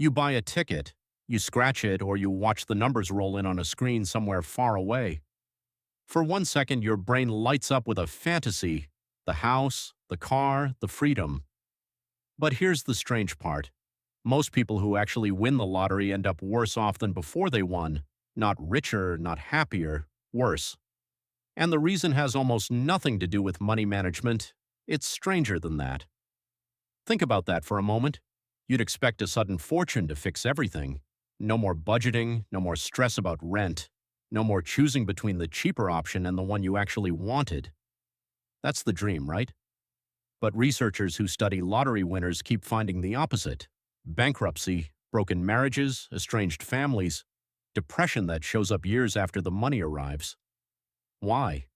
You buy a ticket, you scratch it, or you watch the numbers roll in on a screen somewhere far away. For 1 second, your brain lights up with a fantasy: the house, the car, the freedom. But here's the strange part. Most people who actually win the lottery end up worse off than before they won. Not richer, not happier, worse. And the reason has almost nothing to do with money management. It's stranger than that. Think about that for a moment. You'd expect a sudden fortune to fix everything. No more budgeting, no more stress about rent, no more choosing between the cheaper option and the one you actually wanted. That's the dream, right? But researchers who study lottery winners keep finding the opposite: bankruptcy, broken marriages, estranged families, depression that shows up years after the money arrives. Why?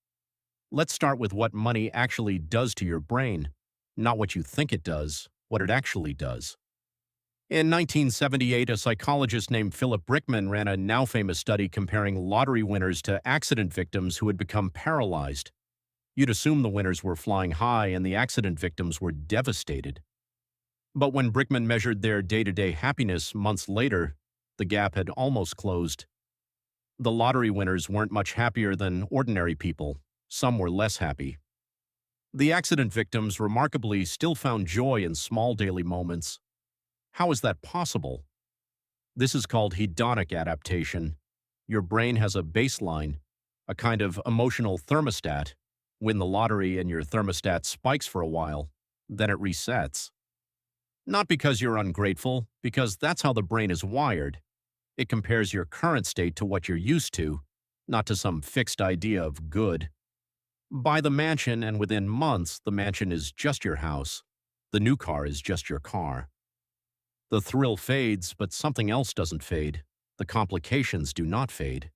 Let's start with what money actually does to your brain, not what you think it does, what it actually does. In 1978, a psychologist named Philip Brickman ran a now-famous study comparing lottery winners to accident victims who had become paralyzed. You'd assume the winners were flying high and the accident victims were devastated. But when Brickman measured their day-to-day happiness months later, the gap had almost closed. The lottery winners weren't much happier than ordinary people. Some were less happy. The accident victims remarkably still found joy in small daily moments. How is that possible? This is called hedonic adaptation. Your brain has a baseline, a kind of emotional thermostat. Win the lottery and your thermostat spikes for a while, then it resets. Not because you're ungrateful, because that's how the brain is wired. It compares your current state to what you're used to, not to some fixed idea of good. Buy the mansion, and within months, the mansion is just your house. The new car is just your car. The thrill fades, but something else doesn't fade. The complications do not fade.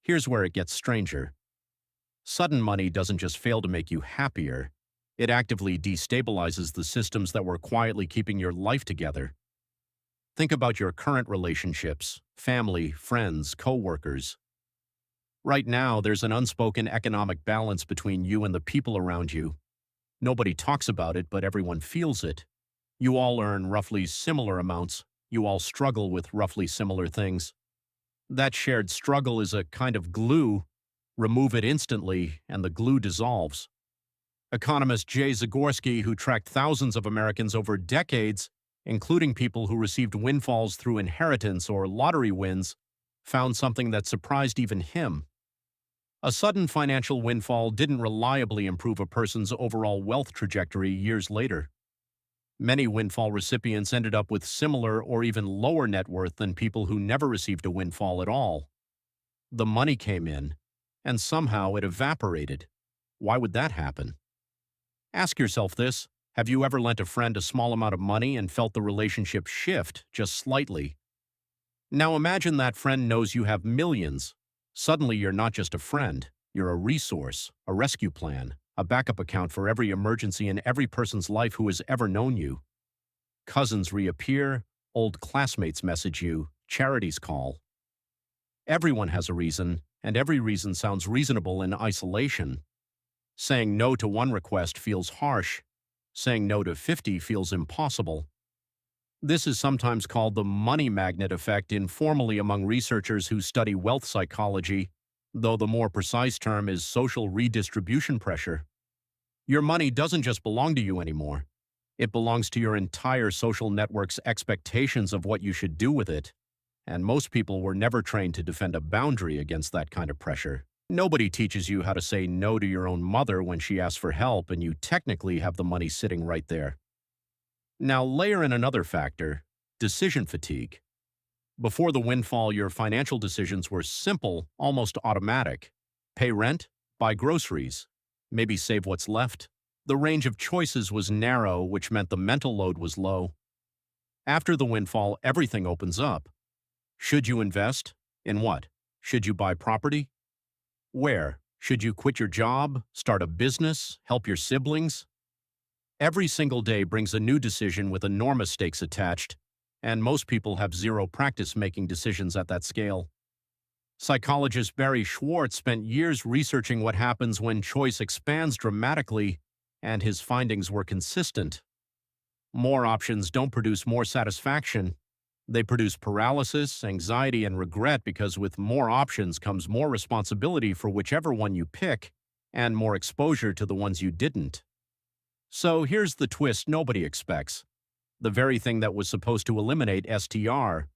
Here's where it gets stranger. Sudden money doesn't just fail to make you happier. It actively destabilizes the systems that were quietly keeping your life together. Think about your current relationships, family, friends, co-workers. Right now, there's an unspoken economic balance between you and the people around you. Nobody talks about it, but everyone feels it. You all earn roughly similar amounts. You all struggle with roughly similar things. That shared struggle is a kind of glue. Remove it instantly, and the glue dissolves. Economist Jay Zagorski, who tracked thousands of Americans over decades, including people who received windfalls through inheritance or lottery wins, found something that surprised even him. A sudden financial windfall didn't reliably improve a person's overall wealth trajectory years later. Many windfall recipients ended up with similar or even lower net worth than people who never received a windfall at all. The money came in, and somehow it evaporated. Why would that happen? Ask yourself this: have you ever lent a friend a small amount of money and felt the relationship shift just slightly? Now imagine that friend knows you have millions. Suddenly you're not just a friend, you're a resource, a rescue plan, a backup account for every emergency in every person's life who has ever known you. Cousins reappear, old classmates message you, charities call. Everyone has a reason, and every reason sounds reasonable in isolation. Saying no to one request feels harsh. Saying no to 50 feels impossible. This is sometimes called the money magnet effect informally among researchers who study wealth psychology, though the more precise term is social redistribution pressure. Your money doesn't just belong to you anymore. It belongs to your entire social network's expectations of what you should do with it. And most people were never trained to defend a boundary against that kind of pressure. Nobody teaches you how to say no to your own mother when she asks for help and you technically have the money sitting right there. Now layer in another factor: decision fatigue. Before the windfall, your financial decisions were simple, almost automatic. Pay rent, buy groceries, maybe save what's left. The range of choices was narrow, which meant the mental load was low. After the windfall, everything opens up. Should you invest? In what? Should you buy property? Where? Should you quit your job, start a business, help your siblings? Every single day brings a new decision with enormous stakes attached, and most people have zero practice making decisions at that scale. Psychologist Barry Schwartz spent years researching what happens when choice expands dramatically, and his findings were consistent. More options don't produce more satisfaction. They produce paralysis, anxiety, and regret because with more options comes more responsibility for whichever one you pick and more exposure to the ones you didn't. So here's the twist nobody expects. The very thing that was supposed to eliminate STR